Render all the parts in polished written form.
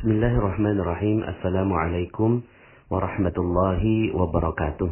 Bismillahirrahmanirrahim. Assalamualaikum warahmatullahi wabarakatuh.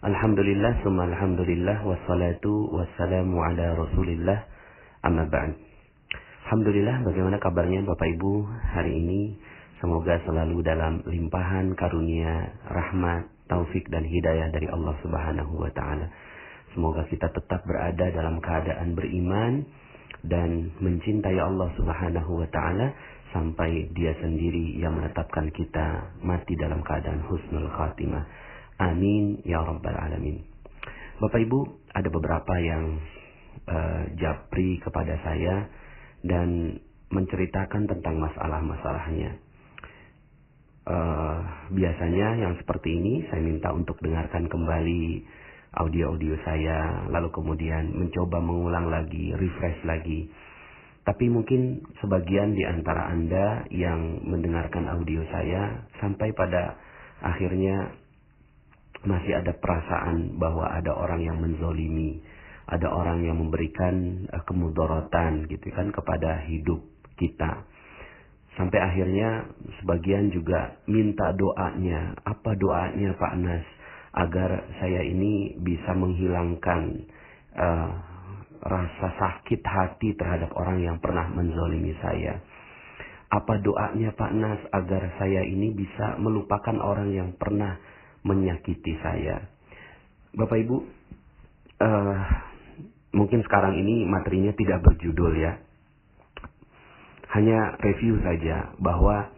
Alhamdulillah, summa alhamdulillah, wassalatu wassalamu ala rasulillah, amma ba'd. Alhamdulillah, bagaimana kabarnya Bapak Ibu hari ini? Semoga selalu dalam limpahan karunia, rahmat, taufik dan hidayah dari Allah Subhanahu wa taala. Semoga kita tetap berada dalam keadaan beriman dan mencintai Allah Subhanahu wa taala sampai Dia sendiri yang menetapkan kita mati dalam keadaan husnul khatimah. Amin ya rabbal alamin. Bapak Ibu, ada beberapa yang japri kepada saya dan menceritakan tentang masalah-masalahnya. Biasanya yang seperti ini saya minta untuk dengarkan kembali audio-audio saya, lalu kemudian mencoba mengulang lagi, refresh lagi. Tapi mungkin sebagian di antara Anda yang mendengarkan audio saya sampai pada akhirnya masih ada perasaan bahwa ada orang yang menzolimi, ada orang yang memberikan kemudorotan gitu kan kepada hidup kita. Sampai akhirnya sebagian juga minta doanya. Apa doanya Pak Nas? Agar saya ini bisa menghilangkan rasa sakit hati terhadap orang yang pernah menzolimi saya. Apa doanya Pak Nas agar saya ini bisa melupakan orang yang pernah menyakiti saya? Bapak Ibu, mungkin sekarang ini materinya tidak berjudul ya. Hanya review saja bahwa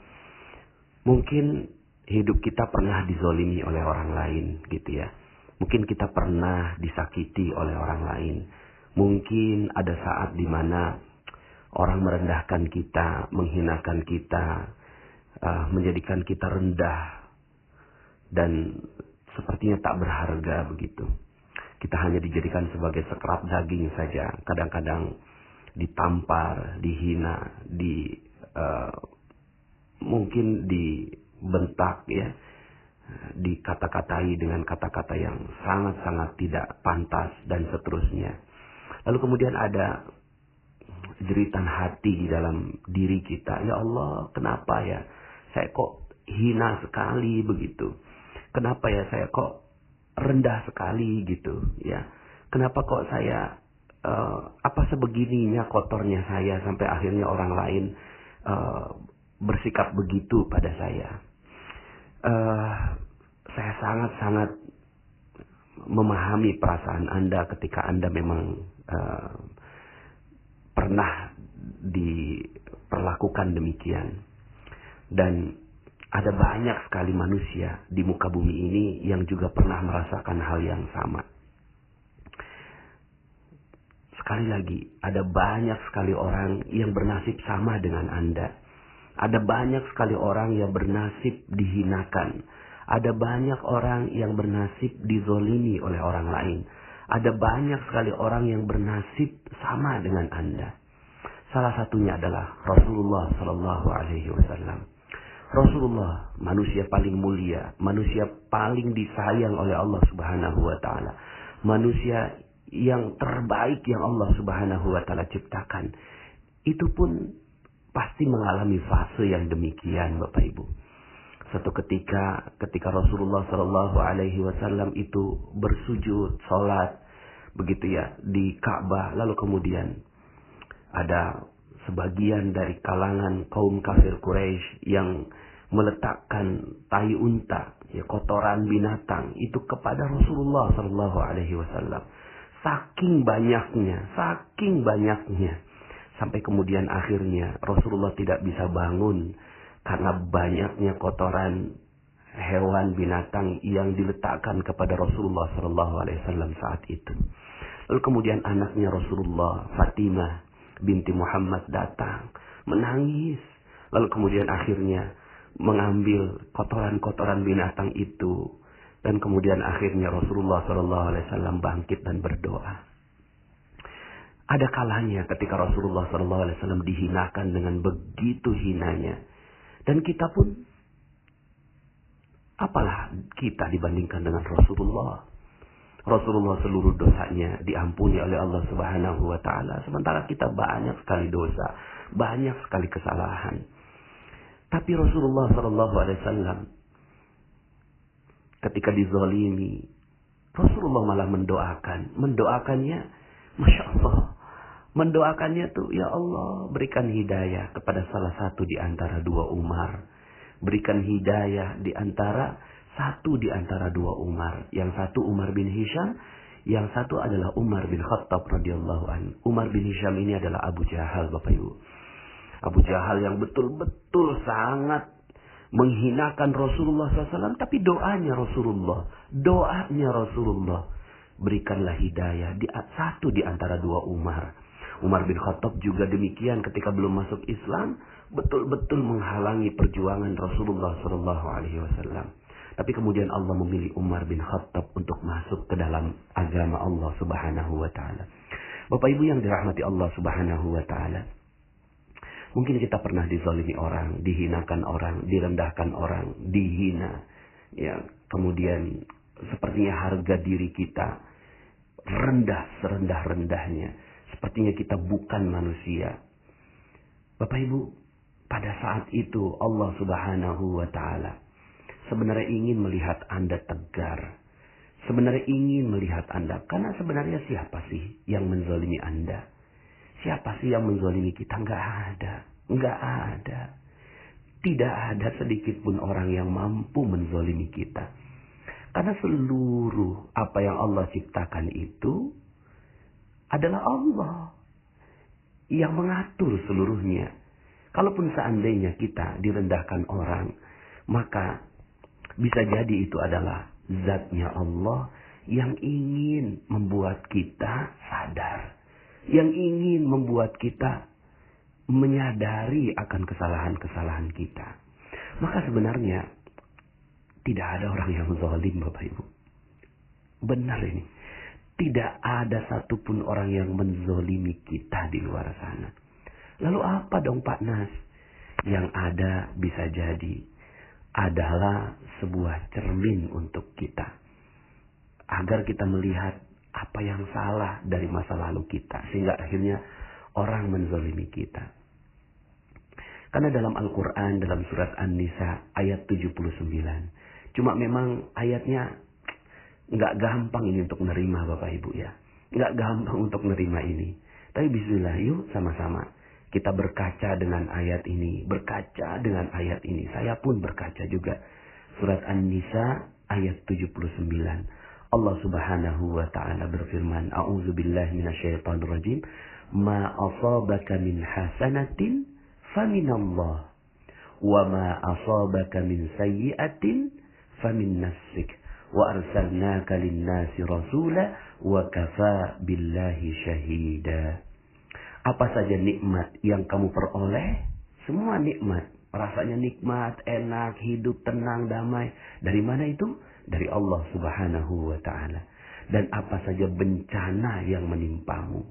mungkin hidup kita pernah dizolimi oleh orang lain gitu ya. Mungkin kita pernah disakiti oleh orang lain. Mungkin ada saat di mana orang merendahkan kita, menghinakan kita, menjadikan kita rendah dan sepertinya tak berharga begitu. Kita hanya dijadikan sebagai sekerap daging saja. Kadang-kadang ditampar, dihina, mungkin dibentak ya, dikata-katai dengan kata-kata yang sangat-sangat tidak pantas dan seterusnya. Lalu kemudian ada jeritan hati di dalam diri kita. Ya Allah, kenapa ya saya kok hina sekali begitu? Kenapa ya saya kok rendah sekali gitu ya? Kenapa kok saya apa sebegininya kotornya saya sampai akhirnya orang lain bersikap begitu pada saya? Saya sangat-sangat memahami perasaan Anda ketika Anda memang pernah diperlakukan demikian. Dan ada banyak sekali manusia di muka bumi ini yang juga pernah merasakan hal yang sama. Sekali lagi, ada banyak sekali orang yang bernasib sama dengan Anda. Ada banyak sekali orang yang bernasib dihinakan. Ada banyak orang yang bernasib dizolimi oleh orang lain. Ada banyak sekali orang yang bernasib sama dengan Anda. Salah satunya adalah Rasulullah Sallallahu Alaihi Wasallam. Rasulullah, manusia paling mulia, manusia paling disayang oleh Allah Subhanahu Wa Taala, manusia yang terbaik yang Allah Subhanahu Wa Taala ciptakan. Itu pun pasti mengalami fase yang demikian, Bapak Ibu. Suatu ketika Rasulullah Shallallahu Alaihi Wasallam itu bersujud, sholat, begitu ya di Ka'bah, lalu kemudian ada sebagian dari kalangan kaum kafir Quraisy yang meletakkan tai unta, ya kotoran binatang itu kepada Rasulullah Shallallahu Alaihi Wasallam. Saking banyaknya, sampai kemudian akhirnya Rasulullah tidak bisa bangun. Karena banyaknya kotoran hewan binatang yang diletakkan kepada Rasulullah SAW saat itu. Lalu kemudian anaknya Rasulullah, Fatimah binti Muhammad datang, menangis. Lalu kemudian akhirnya mengambil kotoran-kotoran binatang itu. Dan kemudian akhirnya Rasulullah SAW bangkit dan berdoa. Ada kalanya ketika Rasulullah SAW dihinakan dengan begitu hinanya. Dan kita pun, apalah kita dibandingkan dengan Rasulullah. Rasulullah seluruh dosanya diampuni oleh Allah Subhanahu wa taala, sementara kita banyak sekali dosa, banyak sekali kesalahan. Tapi Rasulullah SAW ketika dizalimi, Rasulullah malah mendoakannya, Masya Allah. Mendoakannya tuh, ya Allah, berikan hidayah kepada salah satu di antara dua Umar. Berikan hidayah di antara satu di antara dua Umar. Yang satu Umar bin Hisham, yang satu adalah Umar bin Khattab radhiyallahu anhu. Umar bin Hisham ini adalah Abu Jahal, Bapak Ibu. Abu Jahal yang betul-betul sangat menghinakan Rasulullah SAW. Tapi doanya Rasulullah, berikanlah hidayah di satu di antara dua Umar. Umar bin Khattab juga demikian ketika belum masuk Islam, betul-betul menghalangi perjuangan Rasulullah SAW. Tapi kemudian Allah memilih Umar bin Khattab untuk masuk ke dalam agama Allah Subhanahu wa Ta'ala. Bapak Ibu yang dirahmati Allah Subhanahu wa Ta'ala, mungkin kita pernah dizalimi orang, dihinakan orang, direndahkan orang, dihina. Ya, kemudian sepertinya harga diri kita rendah serendah-rendahnya. Sepertinya kita bukan manusia. Bapak Ibu, pada saat itu Allah Subhanahu wa Ta'ala sebenarnya ingin melihat Anda tegar. Sebenarnya ingin melihat Anda. Karena sebenarnya siapa sih yang menzalimi Anda? Siapa sih yang menzalimi kita? Enggak ada. Tidak ada sedikit pun orang yang mampu menzalimi kita. Karena seluruh apa yang Allah ciptakan itu adalah Allah yang mengatur seluruhnya. Kalaupun seandainya kita direndahkan orang, maka bisa jadi itu adalah zatnya Allah yang ingin membuat kita sadar. Yang ingin membuat kita menyadari akan kesalahan-kesalahan kita. Maka sebenarnya tidak ada orang yang zalim, Bapak Ibu. Benar ini. Tidak ada satupun orang yang menzolimi kita di luar sana. Lalu apa dong Pak Nas? Yang ada bisa jadi adalah sebuah cermin untuk kita. Agar kita melihat apa yang salah dari masa lalu kita. Sehingga akhirnya orang menzolimi kita. Karena dalam Al-Quran, dalam surat An-Nisa ayat 79. Cuma memang ayatnya nggak gampang ini untuk menerima Bapak Ibu ya. Nggak gampang untuk menerima ini. Tapi bismillah, yuk sama-sama kita berkaca dengan ayat ini. Berkaca dengan ayat ini. Saya pun berkaca juga. Surat An-Nisa ayat 79. Allah Subhanahu wa Ta'ala berfirman, A'udzubillahi minasyaitonirrajim. Ma asabaka min hasanatin faminallah. Wa ma asabaka min sayyi'atin famin nafsik. Wa arsalnaka linnasi rasula wa kafa billahi syahida. Apa saja nikmat yang kamu peroleh, semua nikmat, rasanya nikmat, enak, hidup tenang, damai. Dari mana itu? Dari Allah Subhanahu wa Ta'ala. Dan apa saja bencana yang menimpamu,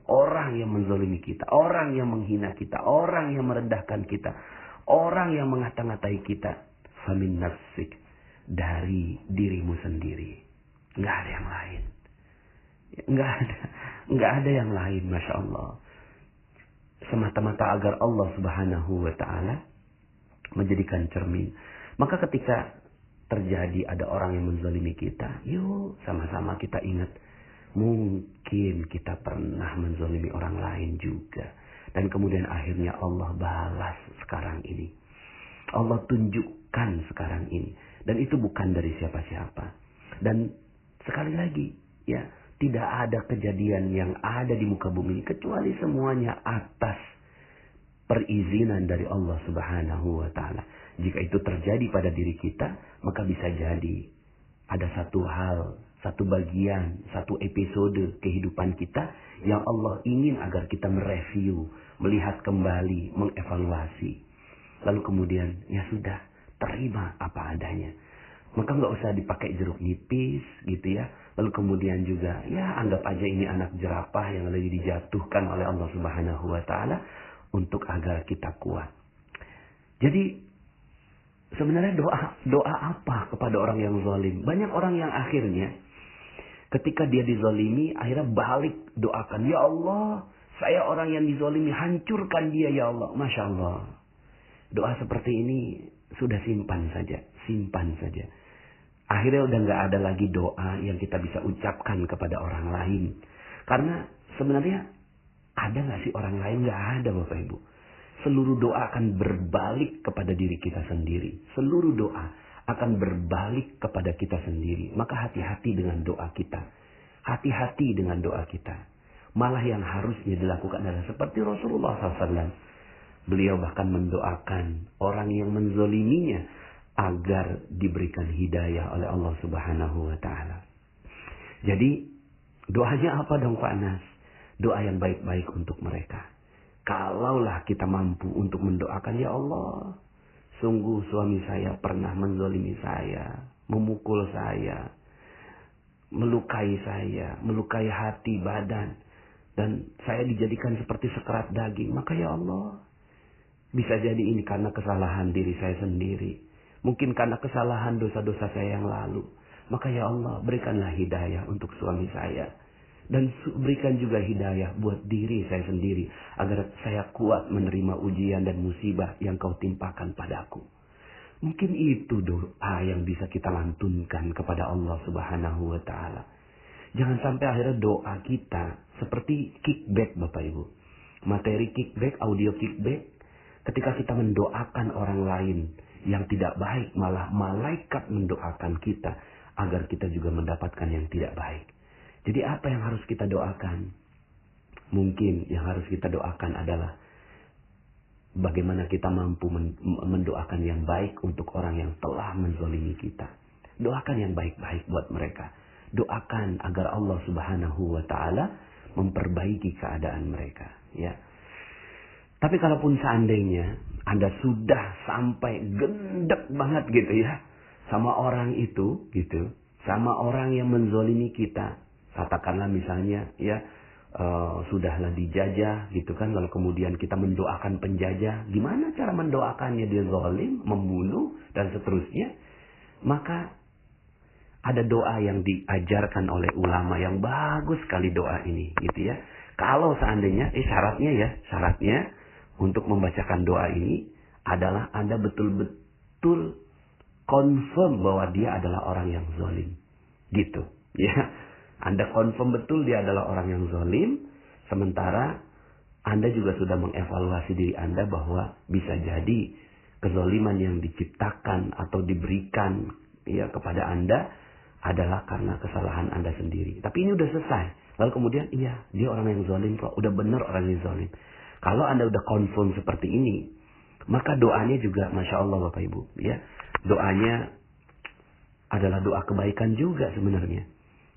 orang yang menzalimi kita, orang yang menghina kita, orang yang merendahkan kita, orang yang mengata-ngatai kita, famin nafsik, dari dirimu sendiri. Nggak ada yang lain. Nggak ada yang lain, Masya Allah. Semata-mata agar Allah Subhanahu wa Ta'ala menjadikan cermin. Maka ketika terjadi ada orang yang menzalimi kita, yuk sama-sama kita ingat, mungkin kita pernah menzalimi orang lain juga. Dan kemudian akhirnya Allah balas sekarang ini. Allah tunjukkan sekarang ini. Dan itu bukan dari siapa-siapa. Dan sekali lagi, ya, tidak ada kejadian yang ada di muka bumi ini kecuali semuanya atas perizinan dari Allah Subhanahu wa Ta'ala. Jika itu terjadi pada diri kita, maka bisa jadi ada satu hal, satu bagian, satu episode kehidupan kita yang Allah ingin agar kita mereview, melihat kembali, mengevaluasi. Lalu kemudian, ya sudah, terima apa adanya. Maka nggak usah dipakai jeruk nipis gitu ya. Lalu kemudian juga, ya anggap aja ini anak jerapah yang lagi dijatuhkan oleh Allah Subhanahu wa Ta'ala untuk agar kita kuat. Jadi sebenarnya doa apa kepada orang yang zalim? Banyak orang yang akhirnya ketika dia dizalimi, akhirnya balik doakan, ya Allah, Saya orang yang dizolimi, hancurkan dia ya Allah. Masya Allah. Doa seperti ini sudah simpan saja. Simpan saja. Akhirnya udah gak ada lagi doa yang kita bisa ucapkan kepada orang lain. Karena sebenarnya ada gak sih orang lain? Gak ada Bapak Ibu. Seluruh doa akan berbalik kepada diri kita sendiri. Seluruh doa akan berbalik kepada kita sendiri. Maka hati-hati dengan doa kita. Hati-hati dengan doa kita. Malah yang harusnya dilakukan adalah seperti Rasulullah SAW. Beliau bahkan mendoakan orang yang menzoliminya agar diberikan hidayah oleh Allah Subhanahu wa Ta'ala. Jadi doanya apa dong Pak Anas? Doa yang baik-baik untuk mereka. Kalaulah kita mampu untuk mendoakan, ya Allah, sungguh suami saya pernah menzolimi saya, memukul saya, melukai saya, melukai hati, badan, dan saya dijadikan seperti sekerat daging. Maka ya Allah, bisa jadi ini karena kesalahan diri saya sendiri. Mungkin karena kesalahan dosa-dosa saya yang lalu. Maka ya Allah, berikanlah hidayah untuk suami saya. Dan berikan juga hidayah buat diri saya sendiri. Agar saya kuat menerima ujian dan musibah yang kau timpakan padaku. Mungkin itu doa yang bisa kita lantunkan kepada Allah Subhanahu wa Ta'ala. Jangan sampai akhirnya doa kita seperti kickback Bapak Ibu. Materi kickback, audio kickback. Ketika kita mendoakan orang lain yang tidak baik, malah malaikat mendoakan kita agar kita juga mendapatkan yang tidak baik. Jadi apa yang harus kita doakan? Mungkin yang harus kita doakan adalah bagaimana kita mampu mendoakan yang baik untuk orang yang telah menzolimi kita. Doakan yang baik-baik buat mereka. Doakan agar Allah Subhanahu wa Ta'ala memperbaiki keadaan mereka. Ya. Tapi kalaupun seandainya Anda sudah sampai gendek banget gitu ya sama orang itu gitu, sama orang yang menzolimi kita, katakanlah misalnya ya sudahlah dijajah gitu kan, lalu kemudian kita mendoakan penjajah, gimana cara mendoakannya? Dia zalim, membunuh dan seterusnya. Maka ada doa yang diajarkan oleh ulama yang bagus sekali doa ini gitu ya. Kalau seandainya syaratnya untuk membacakan doa ini adalah Anda betul-betul confirm bahwa dia adalah orang yang zalim. Gitu, ya. Anda confirm betul dia adalah orang yang zalim, sementara Anda juga sudah mengevaluasi diri Anda bahwa bisa jadi kezaliman yang diciptakan atau diberikan ya kepada Anda adalah karena kesalahan Anda sendiri. Tapi ini udah selesai. Lalu kemudian, iya, dia orang yang zalim kok, udah benar orang yang zalim. Kalau Anda udah confirm seperti ini, maka doanya juga Masya Allah Bapak Ibu. Ya, doanya adalah doa kebaikan juga sebenarnya.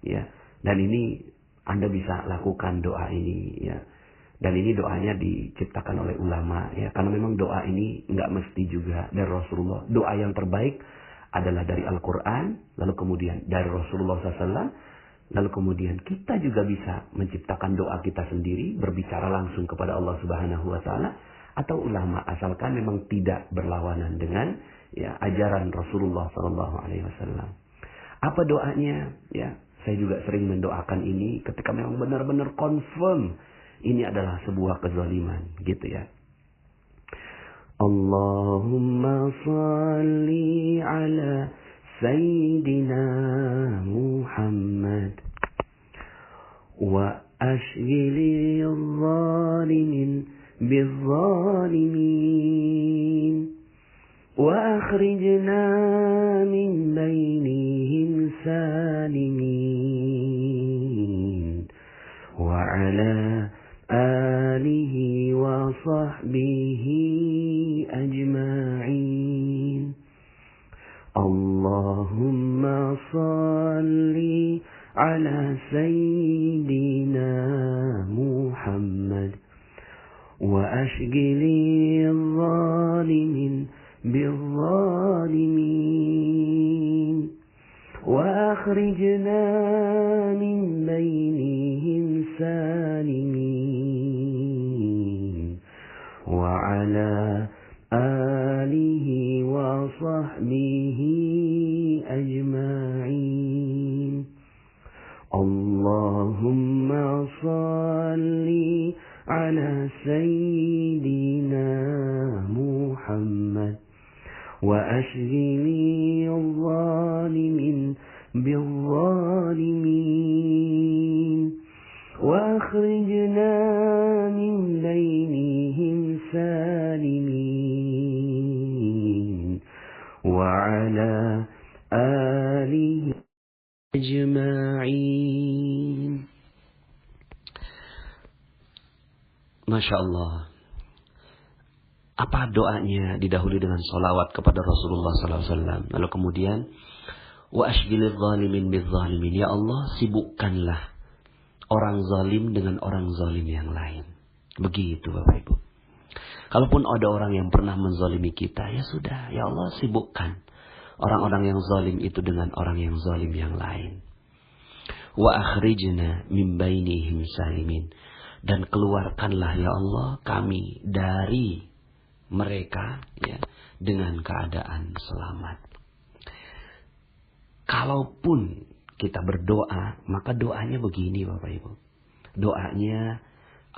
Ya, dan ini Anda bisa lakukan doa ini. Ya, dan ini doanya diciptakan oleh ulama. Ya, karena memang doa ini nggak mesti juga dari Rasulullah. Doa yang terbaik adalah dari Al-Quran, lalu kemudian dari Rasulullah SAW. Lalu kemudian kita juga bisa menciptakan doa kita sendiri, berbicara langsung kepada Allah Subhanahu wa Ta'ala, atau ulama, asalkan memang tidak berlawanan dengan ya ajaran Rasulullah sallallahu alaihi wasallam. Apa doanya? Ya, saya juga sering mendoakan ini ketika memang benar-benar confirm ini adalah sebuah kezaliman, gitu ya. Allahumma salli ala Sayyidina Muhammad wa ashghili adh-dhalimin bil-zalimin wa akhrijna min bainihim salimin wa ala alihi wa sahbihi ajma'in. Allahumma salli ala Sayyidina Muhammad wa ashghili adh-dhalimin bil-zalimin wa akhrijna min bainihim salimin wa ala alihi wa sahbihi ajma'in. Allahumma salli على سيدنا محمد وأشغلي الظالمين بالظالمين وأخرجنا من بينهم سالمين وعلى آله أجمعين. Masya Allah. Apa doanya? Didahului dengan salawat kepada Rasulullah SAW. Lalu kemudian, wa ashghilil zalimin bil zalimin. Ya Allah, sibukkanlah orang zalim dengan orang zalim yang lain. Begitu Bapak Ibu. Kalaupun ada orang yang pernah menzalimi kita, ya sudah, ya Allah sibukkan orang-orang yang zalim itu dengan orang yang zalim yang lain. Wa akhrijna min bainihim salimin. Dan keluarkanlah ya Allah kami dari mereka ya dengan keadaan selamat. Kalaupun kita berdoa, maka doanya begini Bapak Ibu. Doanya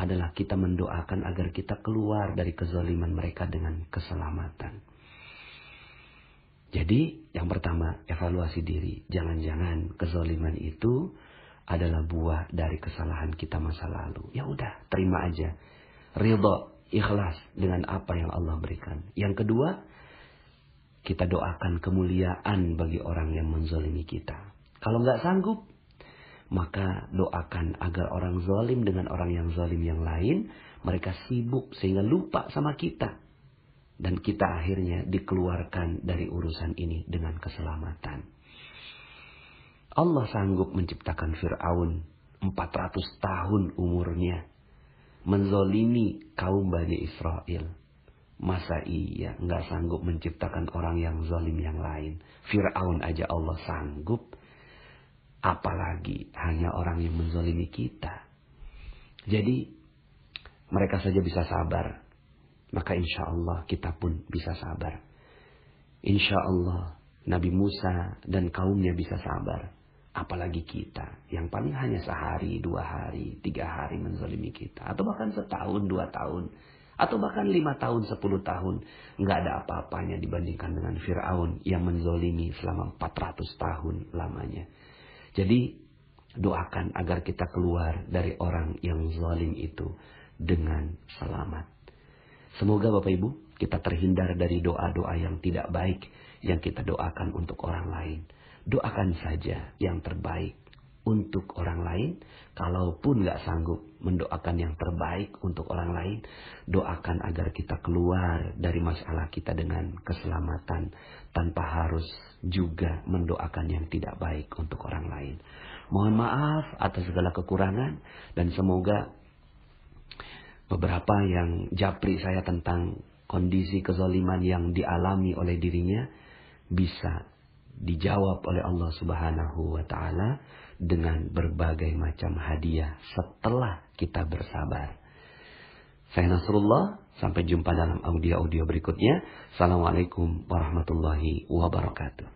adalah kita mendoakan agar kita keluar dari kezaliman mereka dengan keselamatan. Jadi yang pertama, evaluasi diri. Jangan-jangan kezaliman itu adalah buah dari kesalahan kita masa lalu. Ya udah, terima aja. Ridha, ikhlas dengan apa yang Allah berikan. Yang kedua, kita doakan kemuliaan bagi orang yang menzalimi kita. Kalau nggak sanggup, maka doakan agar orang zalim dengan orang yang zalim yang lain, mereka sibuk sehingga lupa sama kita. Dan kita akhirnya dikeluarkan dari urusan ini dengan keselamatan. Allah sanggup menciptakan Fir'aun 400 tahun umurnya. Menzalimi kaum Bani Israel. Masa iya nggak sanggup menciptakan orang yang zalim yang lain. Fir'aun aja Allah sanggup. Apalagi hanya orang yang menzalimi kita. Jadi mereka saja bisa sabar. Maka insya Allah kita pun bisa sabar. Insya Allah Nabi Musa dan kaumnya bisa sabar. Apalagi kita yang paling hanya sehari, 2 hari, 3 hari menzalimi kita. Atau bahkan setahun, 2 tahun. Atau bahkan 5 tahun, 10 tahun. Nggak ada apa-apanya dibandingkan dengan Fir'aun yang menzalimi selama 400 tahun lamanya. Jadi doakan agar kita keluar dari orang yang zalim itu dengan selamat. Semoga Bapak Ibu kita terhindar dari doa-doa yang tidak baik yang kita doakan untuk orang lain. Doakan saja yang terbaik untuk orang lain. Kalaupun gak sanggup mendoakan yang terbaik untuk orang lain, doakan agar kita keluar dari masalah kita dengan keselamatan tanpa harus juga mendoakan yang tidak baik untuk orang lain. Mohon maaf atas segala kekurangan dan semoga beberapa yang japri saya tentang kondisi kezaliman yang dialami oleh dirinya bisa dijawab oleh Allah Subhanahu wa Ta'ala dengan berbagai macam hadiah setelah kita bersabar. Saya Nasrullah, sampai jumpa dalam audio-audio berikutnya. Assalamualaikum warahmatullahi wabarakatuh.